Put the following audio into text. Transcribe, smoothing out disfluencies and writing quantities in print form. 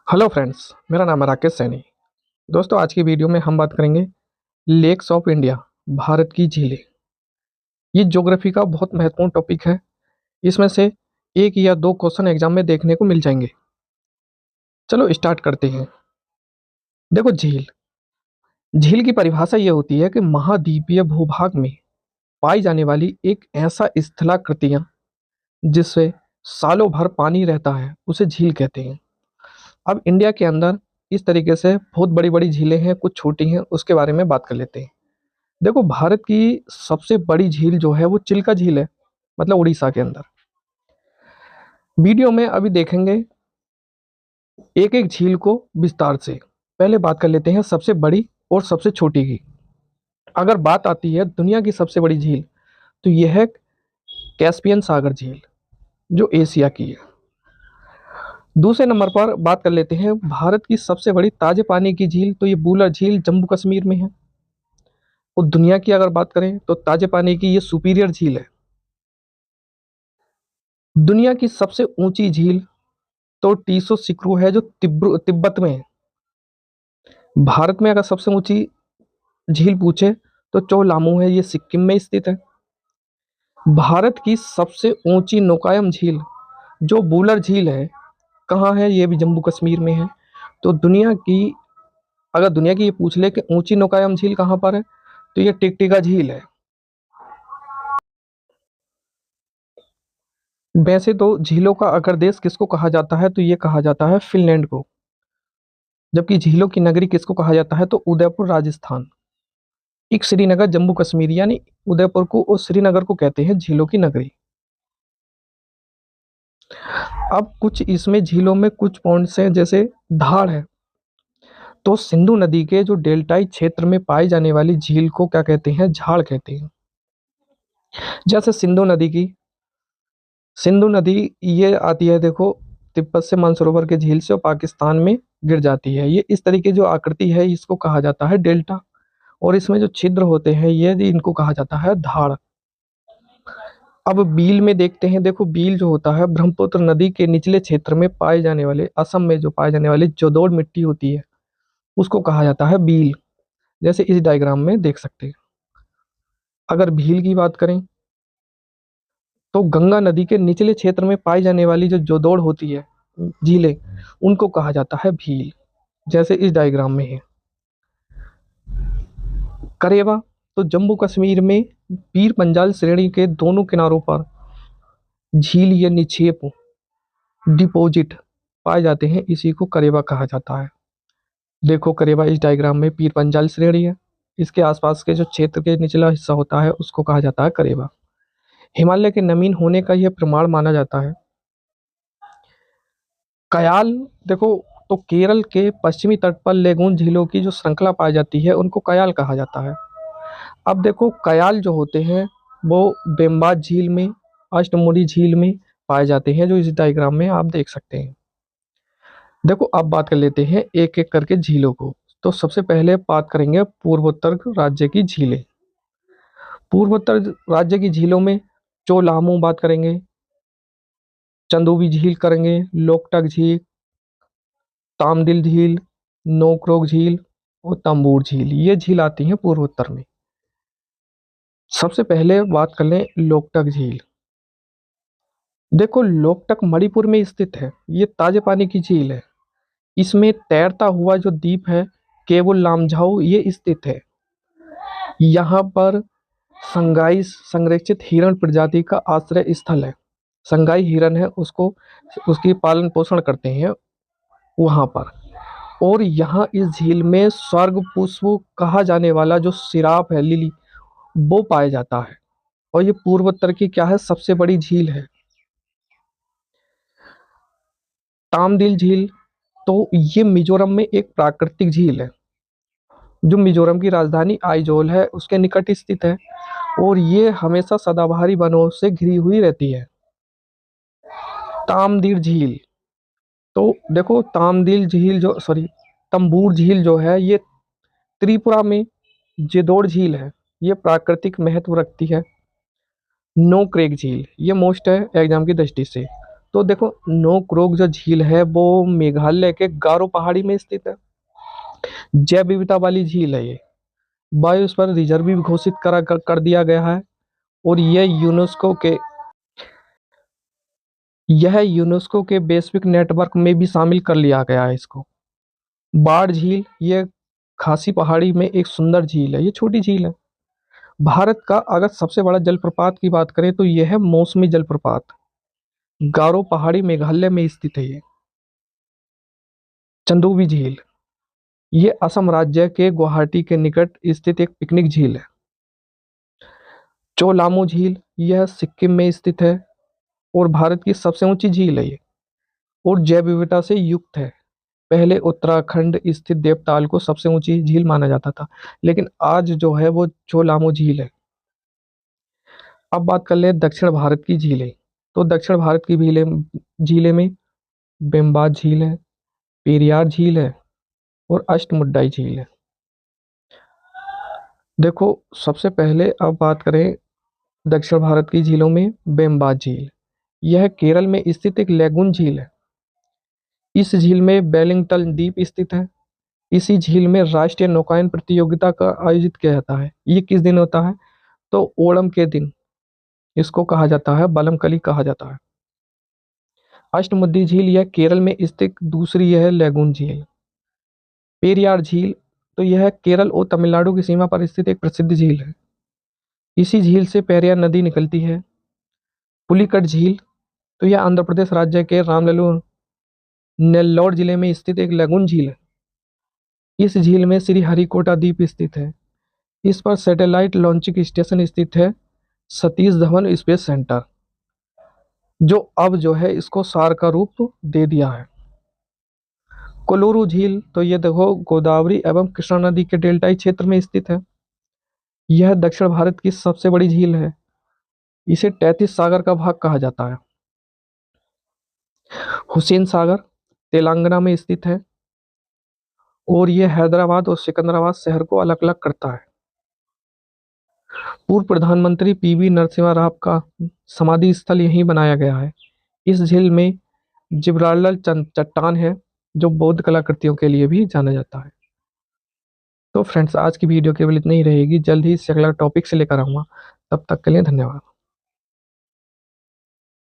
Hello friends, मेरा नाम है राकेश सैनी। दोस्तों, आज की वीडियो में हम बात करेंगे लेक्स ऑफ इंडिया, भारत की झीलें। ये ज्योग्राफी का बहुत महत्वपूर्ण टॉपिक है। इसमें से एक या दो क्वेश्चन एग्जाम में देखने को मिल जाएंगे। चलो स्टार्ट करते हैं। देखो, झील झील की परिभाषा ये होती है कि महाद्वीपीय भूभाग में पाई जाने वाली एक ऐसा स्थलाकृतियां जिससे सालों भर पानी रहता है, उसे झील कहते हैं। अब इंडिया के अंदर इस तरीके से बहुत बड़ी बड़ी झीलें हैं, कुछ छोटी हैं, उसके बारे में बात कर लेते हैं। देखो, भारत की सबसे बड़ी झील जो है वो चिल्का झील है, मतलब उड़ीसा के अंदर। वीडियो में अभी देखेंगे एक एक झील को विस्तार से। पहले बात कर लेते हैं सबसे बड़ी और सबसे छोटी की। अगर बात आती है दुनिया की सबसे बड़ी झील, तो यह है कैस्पियन सागर झील, जो एशिया की है। दूसरे नंबर पर बात कर लेते हैं भारत की सबसे बड़ी ताजे पानी की झील, तो ये बूलर झील जम्मू कश्मीर में है। और दुनिया की अगर बात करें तो ताजे पानी की ये सुपीरियर झील है। दुनिया की सबसे ऊंची झील तो टीसो सिक्रू है, जो तिब्बत में है। भारत में अगर सबसे ऊंची झील पूछे तो चोलामू है, ये सिक्किम में स्थित है। भारत की सबसे ऊंची नौकायन झील जो बूलर झील है, कहाँ है? ये भी जम्मू कश्मीर में है। तो दुनिया की ये पूछ ले कि ऊंची नौकायन झील कहाँ पर है, तो ये टिकटिका झील है। वैसे तो झीलों का अगर देश किसको कहा जाता है, तो ये कहा जाता है फिनलैंड को। जबकि झीलों की नगरी किसको कहा जाता है, तो उदयपुर राजस्थान। एक श्रीनगर जम्मू कश्मीर, यानी उदयपुर को और श्रीनगर को कहते हैं झीलों की नगरी। अब कुछ इसमें झीलों में कुछ पॉइंट्स हैं, जैसे धार है। तो सिंधु नदी के जो डेल्टाई क्षेत्र में पाई जाने वाली झील को क्या कहते हैं? झाड़ कहते हैं। जैसे सिंधु नदी ये आती है, देखो, तिब्बत से मानसरोवर के झील से और पाकिस्तान में गिर जाती है। ये इस तरीके जो आकृति है, इसको कहा जाता है डेल्टा। और इसमें जो छिद्र होते हैं, ये इनको कहा जाता है धाड़। अब बील में देखते हैं। देखो, बील जो होता है ब्रह्मपुत्र नदी के निचले क्षेत्र में पाए जाने वाले, असम में जो पाए जाने वाली जोदोड़ मिट्टी होती है, उसको कहा जाता है बील। जैसे इस डायग्राम में देख सकते हैं। अगर भील की बात करें तो गंगा नदी के निचले क्षेत्र में पाई जाने वाली जो जोदोड़ होती है, झीलें, उनको कहा जाता है भील। जैसे इस डायग्राम में है। करेवा तो जम्मू कश्मीर में पीर पंजाल श्रेणी के दोनों किनारों पर झील या निक्षेप डिपॉजिट पाए जाते हैं, इसी को करेवा कहा जाता है। देखो, करेवा इस डायग्राम में पीर पंजाल श्रेणी है। इसके आसपास के जो क्षेत्र के निचला हिस्सा होता है, उसको कहा जाता है करेवा। हिमालय के नमीन होने का यह प्रमाण माना जाता है। कयाल, देखो, तो केरल के पश्चिमी तट पर लेगून झीलों की जो श्रृंखला पाई जाती है, उनको कयाल कहा जाता है। अब देखो, कयाल जो होते हैं वो बेम्बाज झील में, अष्टमुडी झील में पाए जाते हैं, जो इस डायग्राम में आप देख सकते हैं। देखो, अब बात कर लेते हैं एक एक करके झीलों को। तो सबसे पहले बात करेंगे पूर्वोत्तर राज्य की झीलें। पूर्वोत्तर राज्य की झीलों में चोलामू बात करेंगे, चंदोबी झील करेंगे, लोकटक झील, तामदिल झील, नोकरोक झील और तंबूर झील। ये झील आती हैं पूर्वोत्तर में। सबसे पहले बात कर लें लोकटक झील। देखो, लोकटक मणिपुर में स्थित है। ये ताजे पानी की झील है। इसमें तैरता हुआ जो द्वीप है केवल लामझाऊ, ये स्थित है। यहाँ पर संगाई संरक्षित हिरण प्रजाति का आश्रय स्थल है। संगाई हिरण है, उसको उसकी पालन पोषण करते हैं वहाँ पर। और यहाँ इस झील में स्वर्ग पुष्प कहा जाने वाला जो सिराप है, लिली, वो पाया जाता है। और ये पूर्वोत्तर की क्या है? सबसे बड़ी झील है। तामदिल झील, तो ये मिजोरम में एक प्राकृतिक झील है, जो मिजोरम की राजधानी आइजोल है उसके निकट स्थित है। और ये हमेशा सदाबहारी वनों से घिरी हुई रहती है। तामदिल झील, तो देखो, तामदिल झील जो सॉरी तंबूर झील जो है, ये त्रिपुरा में जेदोड़ झील है। ये प्राकृतिक महत्व रखती है। नो क्रेक झील, ये मोस्ट है एग्जाम की दृष्टि से। तो देखो, नोकरोक जो झील है वो मेघालय के गारो पहाड़ी में स्थित है। जैव विविधता वाली झील है ये। बायोस्फीयर रिजर्व भी घोषित कर दिया गया है। और यह यूनेस्को के वैश्विक नेटवर्क में भी शामिल कर लिया गया है इसको। बाढ़ झील, ये खासी पहाड़ी में एक सुंदर झील है, ये छोटी झील है। भारत का अगर सबसे बड़ा जलप्रपात की बात करें तो यह है मौसमी जलप्रपात। गारो पहाड़ी मेघालय में स्थित है ये। चंदोबी झील, ये असम राज्य के गुवाहाटी के निकट स्थित एक पिकनिक झील है। चोलामो झील, यह सिक्किम में स्थित है और भारत की सबसे ऊंची झील है ये। और जैव विविधता से युक्त है। पहले उत्तराखंड स्थित देवताल को सबसे ऊंची झील माना जाता था, लेकिन आज जो है वो चोलामो झील है। अब बात कर ले दक्षिण भारत की झीलें। तो दक्षिण भारत की झीलें में बेम्बाज झील है, पेरियार झील है और अष्टमुड्डाई झील है। देखो, सबसे पहले अब बात करें दक्षिण भारत की झीलों में बेम्बाज झील। यह केरल में स्थित एक लैगून झील है। इस झील में वेलिंगटन द्वीप स्थित है। इसी झील में राष्ट्रीय नौकायन प्रतियोगिता का आयोजित किया जाता है। ये किस दिन होता है? तो ओणम के दिन। इसको कहा जाता है बलमकली कहा जाता है। अष्टमुड्डी झील, यह केरल में स्थित दूसरी यह लैगून झील। पेरियार झील, तो यह केरल और तमिलनाडु की सीमा पर स्थित एक प्रसिद्ध झील है। इसी झील से पेरियार नदी निकलती है। पुलिकट झील, तो यह आंध्र प्रदेश राज्य के रामलल्लू नेल्लौर जिले में स्थित एक लैगून झील है। इस झील में श्री हरिकोटा द्वीप स्थित है। इस पर सैटेलाइट लॉन्चिंग स्टेशन स्थित है, सतीश धवन स्पेस सेंटर, जो अब जो है इसको सार का रूप दे दिया है। कोलूरू झील, तो ये देखो गोदावरी एवं कृष्णा नदी के डेल्टाई क्षेत्र में स्थित है। यह दक्षिण भारत की सबसे बड़ी झील है। इसे 33 सागर का भाग कहा जाता है। हुसैन सागर तेलंगाना में स्थित है और यह हैदराबाद और सिकंदराबाद शहर को अलग अलग करता है। पूर्व प्रधानमंत्री पीवी नरसिम्हा राव का समाधि स्थल यहीं बनाया गया है। इस झील में जिब्राल्टर चट्टान है, जो बौद्ध कलाकृतियों के लिए भी जाना जाता है। तो फ्रेंड्स, आज की वीडियो केवल इतनी ही रहेगी। जल्द ही इस अगला टॉपिक से लेकर आऊंगा। तब तक के लिए धन्यवाद।